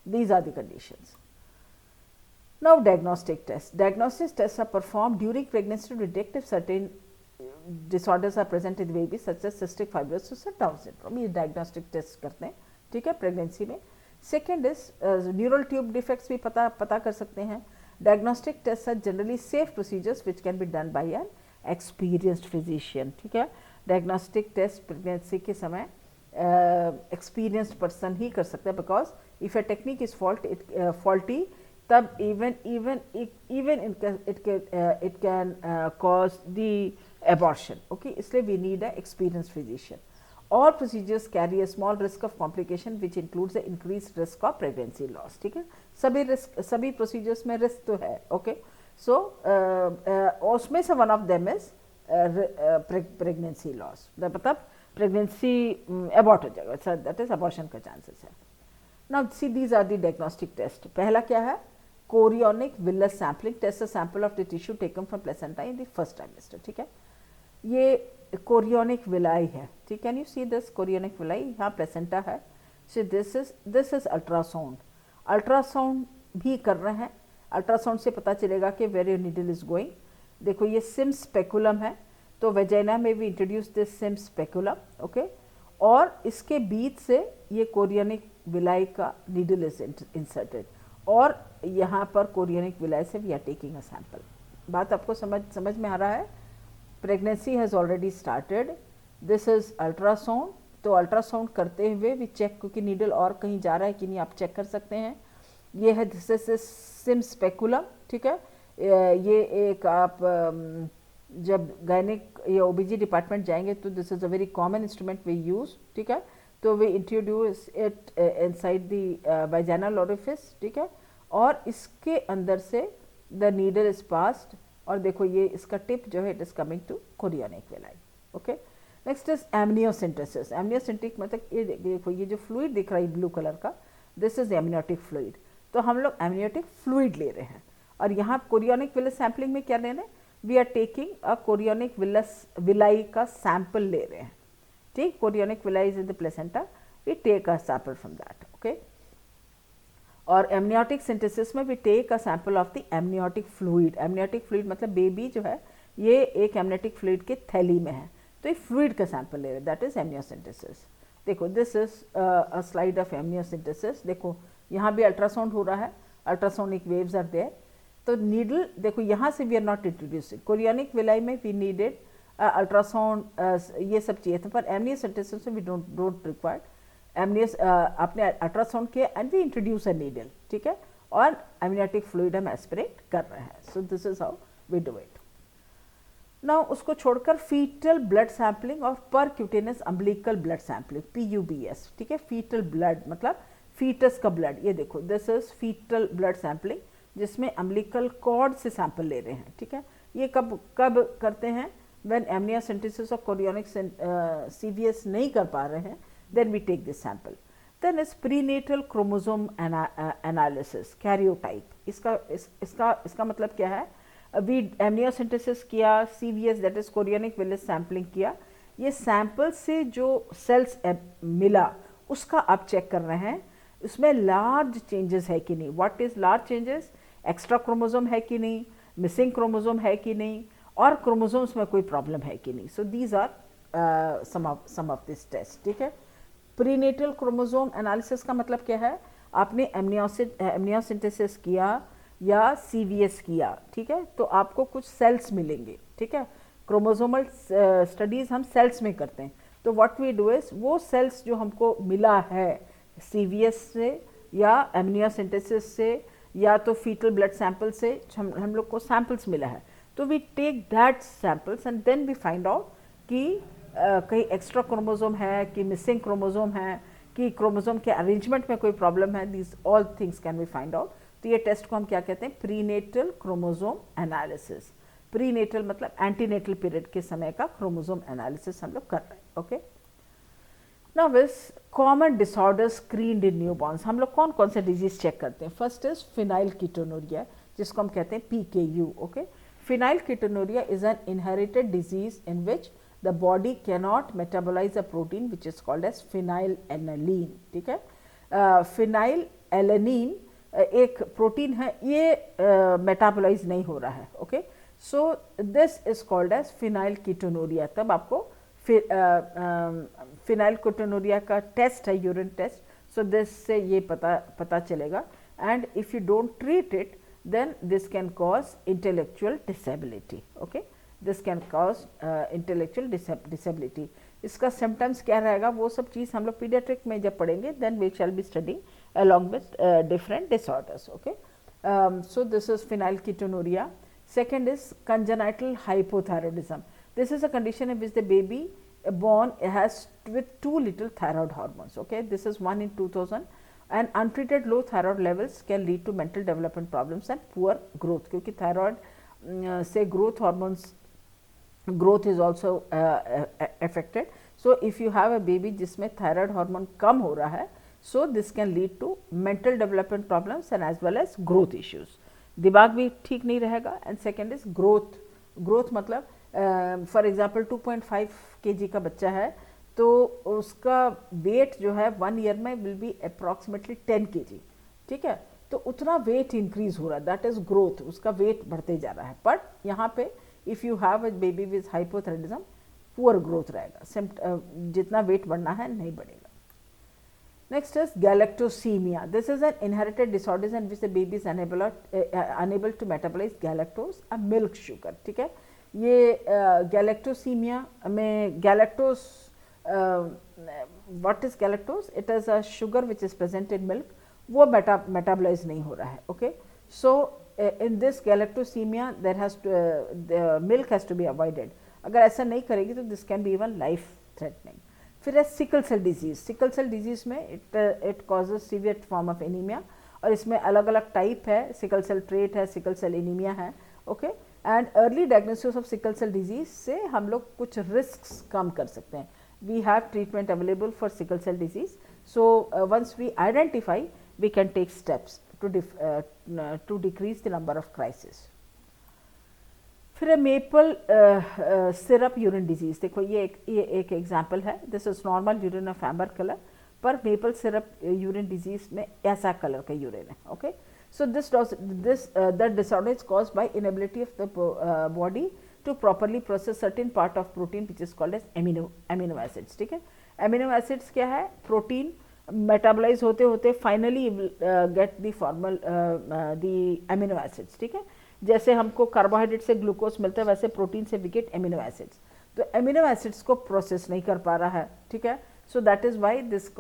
these are the conditions. Now, diagnostic tests. Diagnostic tests are performed during pregnancy to detect if certain disorders are present in the baby, such as cystic fibrosis or Down syndrome. ये diagnostic tests करते हैं, ठीक है, प्रेगनेंसी में। Second is neural tube defects भी पता कर सकते हैं। Diagnostic test are generally safe procedures which can be done by an experienced physician. ठीक है, डायग्नोस्टिक टेस्ट प्रेगनेंसी के समय एक्सपीरियंस्ड पर्सन ही कर सकता है, because if a technique is faulty, तब even it can cause the abortion. Okay, इसलिए we need a experienced physician. All procedures carry a small risk of complication which includes the increased risk of pregnancy loss. ठीक है, सभी procedures में risk तो है। Okay, so उसमें से one of them is pregnancy loss, मतलब pregnancy abort हो जाएगा, that is abortion का chances है। Now see, these are the diagnostic test. पहला क्या है? chorionic villus sampling, test a sample of the tissue taken from placenta in the first trimester, ठीक है। ये chorionic villi है, ठीक, can you see this chorionic villi, यहाँ प्लेसेंटा है। So this is ultrasound, ultrasound भी कर रहे हैं, अल्ट्रासाउंड से पता चलेगा कि where your needle is going. देखो ये सिम स्पेकुलम है, तो वेजाइना में भी introduce this Sims speculum, okay, और इसके बीच से ये कोरियनिक विलाई का नीडल इज इंसर्टेड, और यहाँ पर कोरियनिक विलाई से we are taking a sample. बात आपको समझ में आ रहा है? Pregnancy has already started, this is ultrasound, तो अल्ट्रासाउंड करते हुए भी चेक, क्योंकि नीडल और कहीं जा रहा है कि नहीं आप चेक कर सकते हैं। ये है दिस इज सिम स्पेकुलम, ठीक है। ये एक आप जब गायनिक या ओबीजी डिपार्टमेंट जाएंगे तो this is a very common instrument we use, ठीक है। तो we introduce it inside the vaginal orifice, ठीक है, और इसके अंदर से द नीडल इज पास्ड, और देखो ये इसका टिप जो है it is coming to chorionic villi, okay. Next is amniocentesis. Amniocentesis मतलब ये देखो ये जो फ्लूइड दिख रहा है ब्लू कलर का, दिस इज एमनियोटिक फ्लूइड। तो हम लोग एमनियोटिक फ्लूइड ले रहे हैं, और यहाँ कोरियनिक विलस सैम्पलिंग में क्या ले रहे हैं, we are taking a chorionic villi का सैंपल ले रहे हैं, ठीक। Chorionic villi is in the placenta, we take a sample from that, okay. और एमनियोटिक सिंथेसिस में we take a sample of the amniotic fluid. Amniotic fluid मतलब बेबी जो है ये एक एमनियोटिक फ्लूइड के थैली में है, तो ये फ्लूइड का सैंपल ले रहे हैं, दैट इज एमनियोसिंथेसिस। देखो this is a slide of amniocentesis. देखो यहाँ भी अल्ट्रासाउंड हो रहा है, अल्ट्रासोनिक वेव्स आर देयर। तो नीडल देखो यहाँ से we are not introducing, chorionic villi में वी नीडेड अल्ट्रासाउंड, ये सब चाहिए था, पर एमनियोसिंथेसिस में वी डोंट रिक्वायर्ड एमनियस। आपने अल्ट्रासाउंड किया and we introduce a needle, ठीक है, और एमनियोटिक फ्लूइड हम एस्पिरेट कर रहे हैं। So this is how we do it. Now उसको छोड़कर फीटल ब्लड सैम्पलिंग और percutaneous umbilical blood sampling, PUBS, ठीक है। फीटल ब्लड मतलब फीटस का ब्लड, ये देखो this is fetal blood sampling, जिसमें अम्बिलिकल कॉर्ड से सैंपल ले रहे हैं, ठीक है। ये कब करते हैं, व्हेन एमनियोसिंथेसिस और कोरियनिक CVS नहीं कर पा रहे हैं, then we take this sample. Then is prenatal chromosome analysis, karyotype. इसका मतलब क्या है, वी एमनियोसिंथेसिस किया, CVS that is chorionic villus sampling किया, ये सैंपल से जो सेल्स मिला उसका आप चेक कर रहे हैं, उसमें लार्ज चेंजेस है कि नहीं। What is large changes, extra chromosome है कि नहीं, मिसिंग क्रोमोसोम है कि नहीं, और क्रोमोसोम्स में कोई प्रॉब्लम है कि नहीं। So these are some of this test, ठीक है। प्रीनेटल क्रोमोसोम एनालिसिस का मतलब क्या है, आपने एमनियोसिंथेसिस किया या CVS किया, ठीक है, तो आपको कुछ सेल्स मिलेंगे, ठीक है। क्रोमोसोमल स्टडीज़ हम सेल्स में करते हैं, तो व्हाट वी डू इज वो सेल्स जो हमको मिला है CVS से या एमनियोसिंथेसिस से या तो फीटल ब्लड सैंपल से, हम लोग को सैंपल्स मिला है, तो we take that samples and then we find out कि कहीं एक्स्ट्रा क्रोमोसोम है कि मिसिंग क्रोमोसोम है कि क्रोमोसोम के अरेंजमेंट में कोई प्रॉब्लम है, this all things can B find out. तो ये टेस्ट को हम क्या कहते हैं, प्रीनेटल क्रोमोसोम एनालिसिस। प्रीनेटल मतलब एंटीनेटल पीरियड के समय का क्रोमोसोम एनालिसिस हम लोग कर रहे हैं, ओके। नाउ विस कॉमन डिसऑर्डर्स स्क्रीन्ड इन न्यूबॉर्न्स, हम लोग कौन कौन से डिजीज चेक करते हैं। फर्स्ट इज फिनाइलकीटोनुरिया, जिसको हम कहते हैं PKU, okay. Phenylketonuria is an inherited disease in which the body cannot metabolize a protein which is called as phenylalanine, ठीक है। phenylalanine एक प्रोटीन है, ये मेटाबोलाइज नहीं हो रहा है, okay. So this is called as phenylketonuria. तब आपको फिनाइलकीटोनुरिया का टेस्ट है, यूरिन टेस्ट, सो दिस से ये पता चलेगा, and if you don't treat it then this can cause intellectual disability, okay. This can cause intellectual disability. इसका सिम्टम्स क्या रहेगा, वो सब चीज़ हम लोग पीडियाट्रिक में जब पढ़ेंगे, then we shall be studying along with different disorders, okay. So this is phenylketonuria. Second is congenital hypothyroidism. This is a condition in which the baby born has with too little thyroid hormones, okay. This is 1 in 2000, and untreated low thyroid levels can lead to mental development problems and poor growth, क्योंकि thyroid से growth is also affected. So if you have a baby जिसमें thyroid hormone कम हो रहा है, so this can lead to mental development problems and as well as growth issues. दिमाग भी ठीक नहीं रहेगा, and second is growth. Growth मतलब फॉर एग्जाम्पल 2.5 kg का बच्चा है तो उसका वेट जो है 1 ईयर में विल बी अप्रॉक्सीमेटली 10 kg, ठीक है। तो उतना वेट इंक्रीज हो रहा है, दैट इज ग्रोथ, उसका वेट बढ़ते जा रहा है। बट यहाँ पे if you have a baby with hypothyroidism, poor growth रहेगा, जितना वेट बढ़ना है नहीं बढ़ेगा। Next is galactosemia. This is an inherited disorder in which the baby is unable to metabolize galactose, a milk sugar, ठीक है। ये galactosemia में galactose, what is galactose? It is a sugar which is present in milk, वो metabolize नहीं हो रहा है, okay. So in this galactosemia there has to the milk has to be avoided. अगर ऐसा नहीं करेगी तो this can be even life threatening. फिर है sickle cell disease. Sickle cell disease में it causes severe form of anaemia, और इसमें अलग अलग टाइप है, सिकल सेल ट्रेट है, सिकल सेल एनीमिया है, okay. And early diagnosis of sickle cell disease से हम लोग कुछ रिस्क्स कम कर सकते हैं। We have treatment available for sickle cell disease, so once we identify we can take steps to decrease the number of crisis. फिर मेपल सिरप यूरिन डिजीज, देखो ये एक एग्जाम्पल है। This is normal urine of amber colour, पर मेपल सिरप यूरिन डिजीज में ऐसा कलर का यूरिन है, okay. So that disorder is caused by inability of the body to properly process certain part of protein which is called as amino acids, ठीक है। एमिनो एसिड्स क्या है? प्रोटीन मेटाबोलाइज होते होते finally get the formal the amino acids, ठीक है। जैसे हमको कार्बोहाइड्रेट से ग्लूकोज मिलता है, वैसे प्रोटीन से वी गेट एमिनो एसिड्स। तो एमिनो एसिड्स को प्रोसेस नहीं कर पा रहा है, ठीक है। So that is why this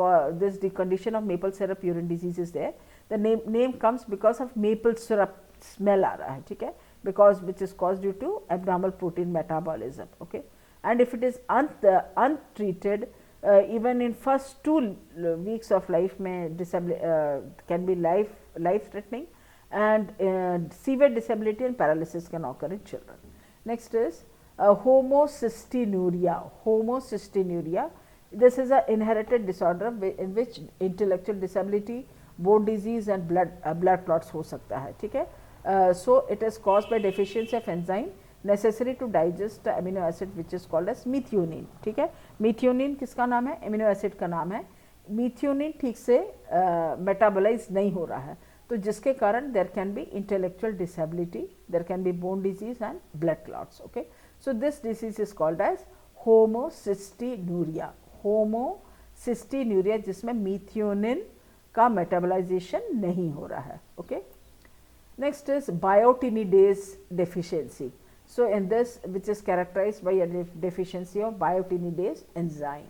the condition of maple syrup urine disease is there. The name comes because of maple syrup smell आ रहा है, ठीक है, because which is cause due to abnormal protein metabolism, okay. And if it is untreated, even in first 2 weeks of life में can be life threatening, and severe disability and paralysis can occur in children. Next is homocystinuria. Homocystinuria, this is an inherited disorder in which intellectual disability, bone disease and blood clots हो सकता है, ठीक है। So it is caused by deficiency of enzyme necessary to digest the amino acid which is called as methionine, ठीक है। methionine किसका नाम है? एमिनो एसिड का नाम है। methionine ठीक से मेटाबोलाइज नहीं हो रहा है, तो जिसके कारण there can be intellectual disability, there can be bone disease and blood clots, okay. So this disease is called as homocystinuria. Homocystinuria जिसमें मीथियोनिन का मेटाबोलाइजेशन नहीं हो रहा है, okay. Next is biotinidase deficiency. So in this which is characterized by a deficiency of biotinidase enzyme.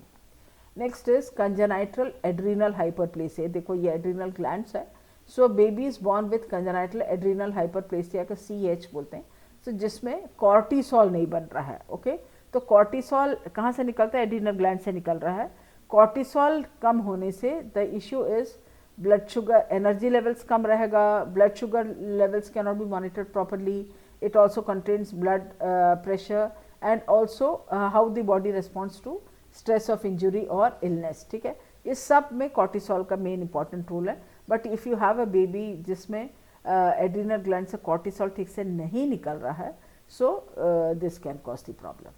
Next is congenital adrenal hyperplasia. देखो ये एड्रीनल ग्लैंड्स है। So baby is born with congenital adrenal hyperplasia का CH बोलते हैं, so जिसमें कॉर्टिसोल नहीं बन रहा है, ओके। तो कॉर्टिसोल कहाँ से निकलता है? एड्रीनल ग्लैंड से निकल रहा है। कॉर्टिसोल कम होने से the issue is blood sugar, energy levels कम रहेगा, blood sugar levels can not be monitored properly, it also contains blood pressure and also how the body responds to stress of injury और इलनेस, ठीक है। इस सब में कॉर्टिसोल का मेन इंपॉर्टेंट रोल है। But if you have a baby जिसमें एड्रीनल ग्लैंड से कॉर्टिसोल ठीक से नहीं निकल रहा है, so this can cause the problem.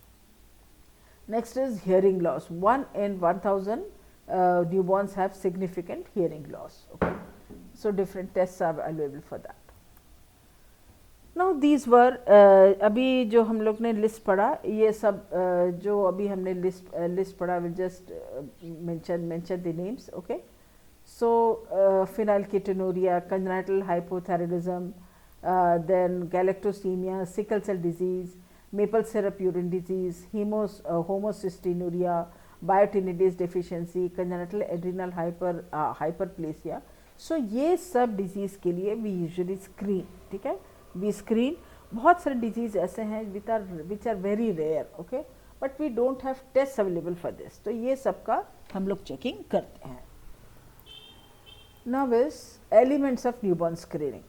Next is hearing loss. 1 in 1000 newborns have significant hearing loss, okay. So different tests are available for that. Now these were अभी जो हम लोग ने लिस्ट पढ़ा, ये सब जो अभी हमने लिस्ट पढ़ा, will just mention the names, okay. So phenylketonuria, congenital hypothyroidism, then galactosemia, sickle cell disease, maple syrup urine disease, homocystinuria, biotinidase deficiency, congenital adrenal hyperplasia. So ये सब डिजीज़ के लिए we usually screen, ठीक है। we screen बहुत सारे डिजीज़ ऐसे हैं which are very rare, okay, but we don't have tests available for this. तो ये सब का हम लोग चेकिंग करते हैं। Now is elements of newborn screening.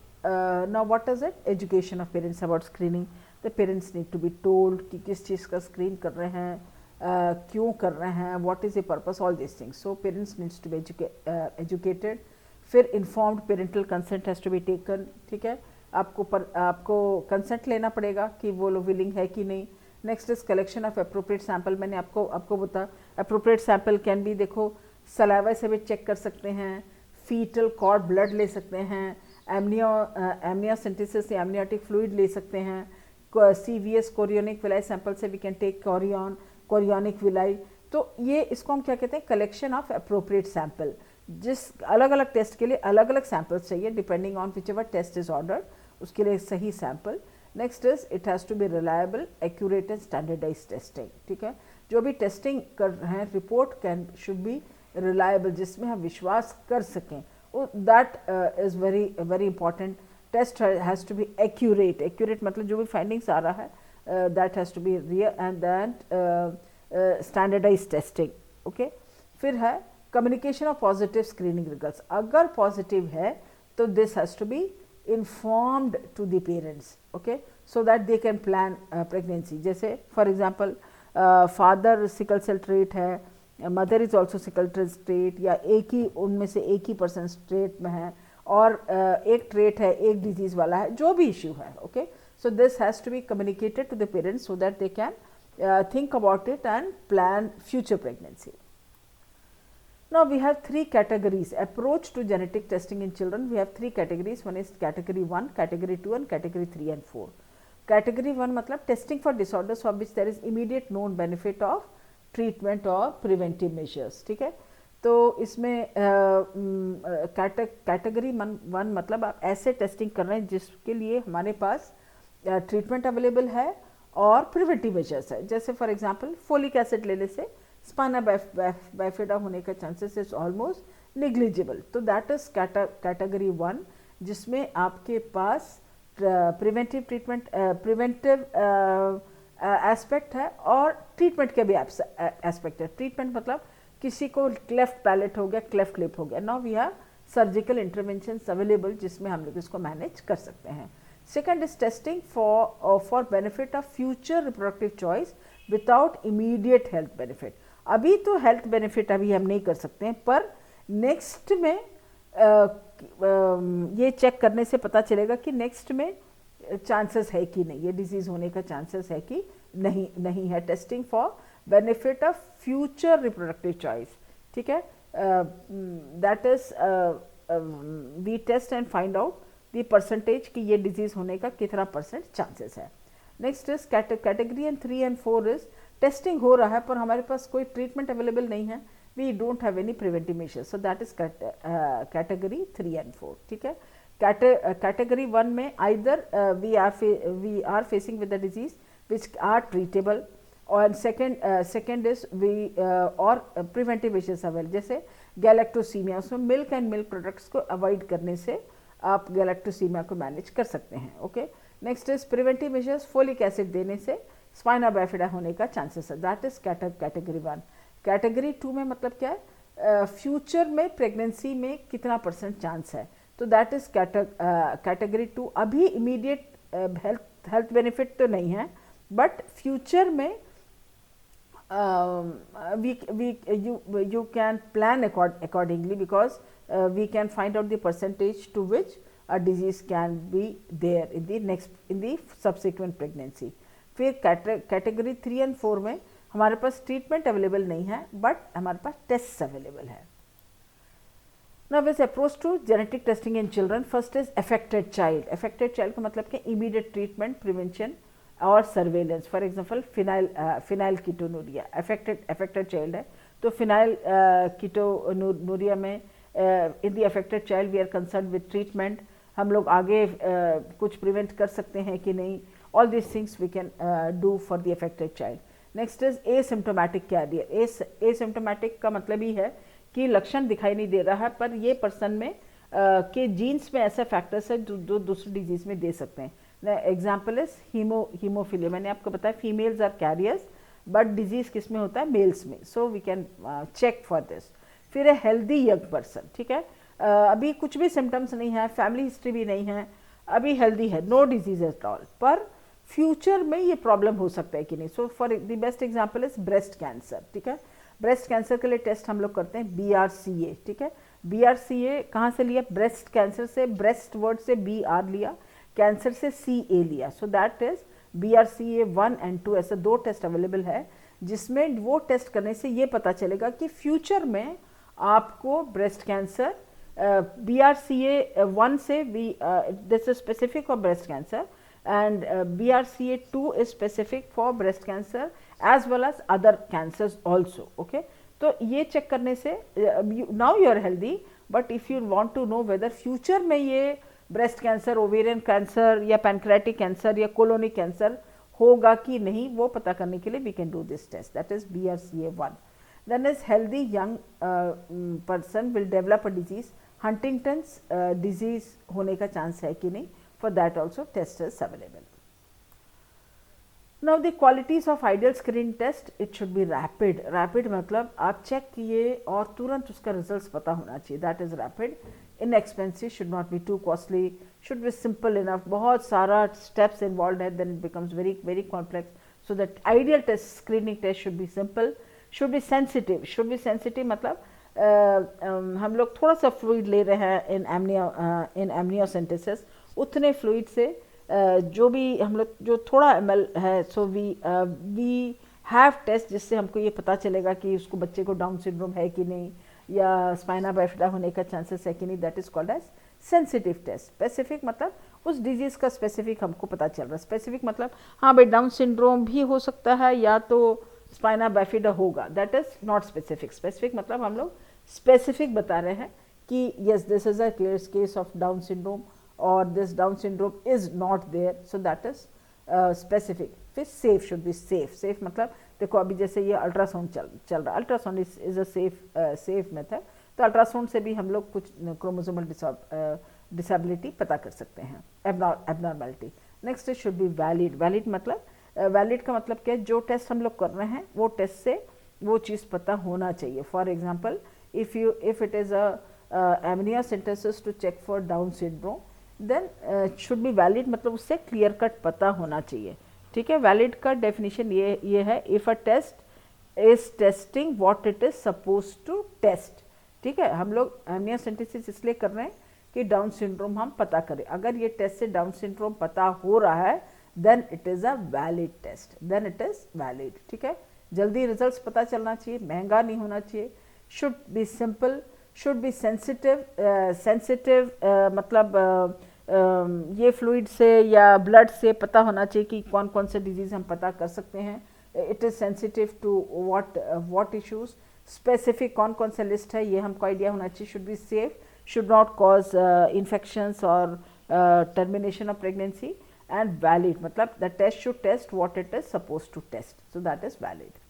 Now what is it? Education of parents about screening. The parents need to be told कि किस चीज़ का स्क्रीन कर रहे हैं, क्यों कर रहे हैं, what is the purpose, all these things. So parents needs to be educated. फिर informed parental consent has to be taken, ठीक है। आपको कंसेंट लेना पड़ेगा कि वो लोग विलिंग है कि नहीं। Next is collection of appropriate sample, मैंने आपको बताया अप्रोप्रिएट सैंपल कैन बी, देखो सलाइवा से भी चेक कर सकते हैं, फीटल कॉर्ड ब्लड ले सकते हैं, एमनियोसेंटेसिस या एमनियोटिक फ्लूइड ले सकते हैं, CVS कोरियोनिक विलाई सैंपल से we can take chorionic villi. तो ये इसको हम क्या कहते हैं, कलेक्शन ऑफ अप्रोप्रिएट सैंपल। जिस अलग अलग टेस्ट के लिए अलग अलग सैंपल्स चाहिए depending on which ever test is ordered, उसके लिए सही sample. Next is it has to be reliable, accurate and standardise testing, ठीक है। जो भी टेस्टिंग कर रहे हैं रिपोर्ट शुड बी रिलायबल, जिसमें हम विश्वास कर सकें, that is very important. Test has to be accurate मतलब जो भी फाइंडिंग्स आ रहा है that has to be real and that standardize testing, okay. फिर है communication of positive screening results. अगर पॉजिटिव है तो this has to be informed to the parents, okay, so that they can plan pregnancy. जैसे for example father sickle cell trait है, mother is also sickle trait, या उनमें से एक ही पर्सन ट्रेट में है, और एक ट्रेट है, एक डिजीज़ वाला है, जो भी इश्यू है, okay. So this has to be communicated to the parents so that they can think about it and plan future pregnancy. Now we have three categories approach to genetic testing in children. We have three categories. One is category 1, category 2 and category 3 and 4. Category 1 मतलब testing for disorders for which there is immediate known benefit of treatment or preventive measures, ठीक है। तो इसमें कैटेगरी 1 मतलब आप ऐसे टेस्टिंग कर रहे हैं जिसके लिए हमारे पास ट्रीटमेंट अवेलेबल है और प्रिवेंटिव मेजर्स है। जैसे फॉर एग्जांपल फोलिक एसिड लेने से स्पाइना बाइफिडा होने का चांसेस इज ऑलमोस्ट नेग्लिजिबल, तो दैट इज कैटेगरी 1, जिसमें आपके पास प्रिवेंटिव ट्रीटमेंट प्रिवेंटिव एस्पेक्ट है और ट्रीटमेंट के भी एस्पेक्ट है। ट्रीटमेंट मतलब किसी को क्लेफ्ट पैलेट हो गया, क्लेफ्ट लिप हो गया, now we have surgical interventions available जिसमें हम लोग इसको मैनेज कर सकते हैं। Second is testing for benefit of future reproductive choice without immediate health benefit. अभी तो health benefit अभी हम नहीं कर सकते हैं, पर next में ये चेक करने से पता चलेगा कि next में chances है कि नहीं, ये disease होने का chances है कि नहीं है। Testing for benefit of future reproductive choice, ठीक है। That is we test and find out the percentage कि ये डिजीज़ होने का कितना % चांसेस है। Next is category 3 and 4 is testing हो रहा है पर हमारे पास कोई ट्रीटमेंट अवेलेबल नहीं है, we don't have any preventive measures, so that is category 3 and 4, ठीक है। कैटेगरी 1 में either we are facing with the disease which are treatable, और सेकेंड इज वी और प्रिवेंटिव मेजर्स अवेलेबल, जैसे गैलेक्टोसीमिया, उसमें मिल्क एंड मिल्क प्रोडक्ट्स को अवॉइड करने से आप गैलेक्टोसीमिया को मैनेज कर सकते हैं, okay. Next is preventive measures, folic acid देने से स्पाइना बाइफिडा होने का चांसेस है, दैट इज कैटेगरी 1। कैटेगरी 2 में मतलब क्या है, फ्यूचर में प्रेगनेंसी में कितना % चांस है, तो दैट इज कैटेगरी 2। अभी इमीडिएट हेल्थ बेनिफिट तो नहीं है, बट फ्यूचर में you can plan accordingly because we can find out the percentage to which a disease can be there in the subsequent pregnancy. फिर कैटेगरी 3 and 4 में हमारे पास ट्रीटमेंट अवेलेबल नहीं है, बट हमारे पास टेस्ट अवेलेबल है। Now with approach to genetic testing in children, first is affected child. Affected child का मतलब क्या, immediate treatment, prevention और surveillance. For example phenylketonuria affected child है, तो फिनाइल कीटोनूरिया में in the affected child we are concern with treatment, हम लोग आगे कुछ प्रिवेंट कर सकते हैं कि नहीं, all this things we can do for the affected child. Next is asymptomatic carrier. Asymptomatic का मतलब ही है कि लक्षण दिखाई नहीं दे रहा है, पर ये पर्सन में के जीन्स में ऐसे फैक्टर्स है जो दूसरी डिजीज में दे सकते हैं। एग्जाम्पल इज हीमोफीलिया, मैंने आपको बताया females are carriers, but disease किस में होता है, मेल्स में, so we can check for this. फिर है हेल्दी यंग पर्सन, ठीक है, अभी कुछ भी सिम्टम्स नहीं है, फैमिली हिस्ट्री भी नहीं है, अभी हेल्दी है, नो डिजीज एट ऑल, पर फ्यूचर में ये प्रॉब्लम हो सकता है कि नहीं। So for the best example is breast cancer, ठीक है। ब्रेस्ट कैंसर के लिए टेस्ट हम लोग करते हैं BRCA, ठीक है। BRCA कहाँ से लिया, ब्रेस्ट कैंसर से, ब्रेस्ट वर्ड से BR लिया, कैंसर से CA लिया, सो दैट इज BRCA 1 and 2, ऐसे 2 टेस्ट अवेलेबल है जिसमें वो टेस्ट करने से ये पता चलेगा कि फ्यूचर में आपको ब्रेस्ट कैंसर BRCA 1 से this is specific for breast cancer and BRCA 2 is specific for breast cancer as well as other cancers also. Okay, तो ये चेक करने से now you are healthy, but if you want to know whether future में ये ब्रेस्ट कैंसर, ओवेरियन कैंसर या पैनक्रेटिक कैंसर या कोलोनिक कैंसर होगा कि नहीं, वो पता करने के लिए we can do this test, that is BRCA 1. Then is healthy young person will develop a disease, Huntington's disease होने का चांस है कि नहीं, for that also test is available. Now the qualities of ideal screen test, it should be rapid. Rapid मतलब आप चेक किए और तुरंत उसका रिजल्ट पता होना चाहिए, that is rapid. Inexpensive, should not be too costly, should be simple enough. बहुत सारा steps involved है, then it becomes very complex. So that ideal test, screening test should be simple, should be sensitive. Should be sensitive मतलब हम लोग थोड़ा सा फ्लूइड ले रहे हैं इन एमनियोसेंटेसिस, उतने फ्लूइड से जो भी हम लोग जो थोड़ा ml है, सो वी हैव टेस्ट जिससे हमको ये पता चलेगा कि उसको बच्चे को डाउन सिंड्रोम है कि नहीं या स्पाइना बाइफिडा होने का चांसेस है कि नहीं, that is called as sensitive test. Specific मतलब उस डिजीज़ का स्पेसिफिक हमको पता चल रहा है. स्पेसिफिक मतलब हाँ भाई डाउन सिंड्रोम भी हो सकता है या तो स्पाइना बाइफिडा होगा, that is not specific. Specific मतलब हम लोग स्पेसिफिक बता रहे हैं कि yes this is a clear case of Down syndrome और this Down syndrome is not there, so that is specific. फिर safe, should be safe. Safe मतलब देखो अभी जैसे ये अल्ट्रासाउंड चल रहा है, ultrasound is a safe method, तो अल्ट्रासाउंड से भी हम लोग कुछ क्रोमोसोमल डिसेबिलिटी पता कर सकते हैं, abnormality. Next should be valid. Valid मतलब वैलिड का मतलब क्या है, जो टेस्ट हम लोग कर रहे हैं वो टेस्ट से वो चीज़ पता होना चाहिए. For example if it is a amniocentesis to check for Down syndrome, then should be valid मतलब उससे क्लियर कट पता होना चाहिए. ठीक है, वैलिड का डेफिनेशन ये है, if a test is testing what it is suppose to test. ठीक है, हम लोग एमनियोसेंटेसिस इसलिए कर रहे हैं कि डाउन सिंड्रोम हम पता करें. अगर ये टेस्ट से डाउन सिंड्रोम पता हो रहा है then it is a valid test, then it is valid. ठीक है, जल्दी रिजल्ट्स पता चलना चाहिए, महंगा नहीं होना चाहिए. Should be simple, should be sensitive. Sensitive मतलब ये फ्लूइड से या ब्लड से पता होना चाहिए कि कौन कौन से डिजीज़ हम पता कर सकते हैं. It is sensitive to what issues. Specific कौन कौन सा लिस्ट है ये हमको आइडिया होना चाहिए. Should be safe, should not cause infections or termination of pregnancy. And valid मतलब the test should test what it is supposed to test, so that is valid.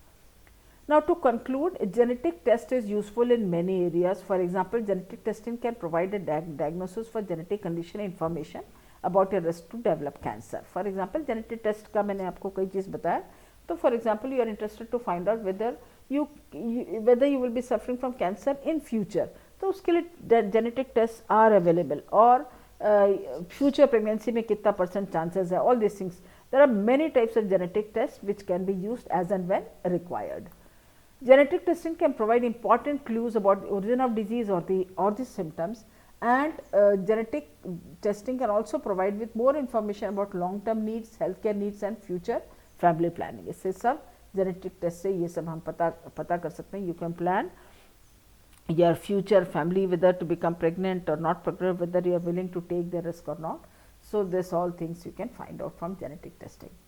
Now to conclude, a genetic test is useful in many areas. For example, genetic testing can provide a diagnosis for genetic condition information about a risk to develop cancer. For example, genetic test का मैंने आपको कई चीज़ बताया, तो for example you are interested to find out whether you will be suffering from cancer in future, तो उसके लिए जेनेटिक टेस्ट आर अवेलेबल. और फ्यूचर प्रेगनेंसी में कितना % चांसेस है, all this things. There are many types of genetic test which can be used as and when required. Genetic testing can provide important clues about the origin of disease or the symptoms, and genetic testing can also provide with more information about long-term needs, healthcare needs and future family planning. इससे सब genetic test से ये सब हम पता कर सकते हैं. You can plan your future family, whether to become pregnant or not pregnant, whether you are willing to take the risk or not. So this all things you can find out from genetic testing.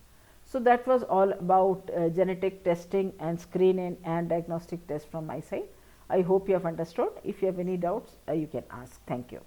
So that was all about genetic testing and screening and diagnostic test from my side. I hope you have understood. If you have any doubts, you can ask. Thank you.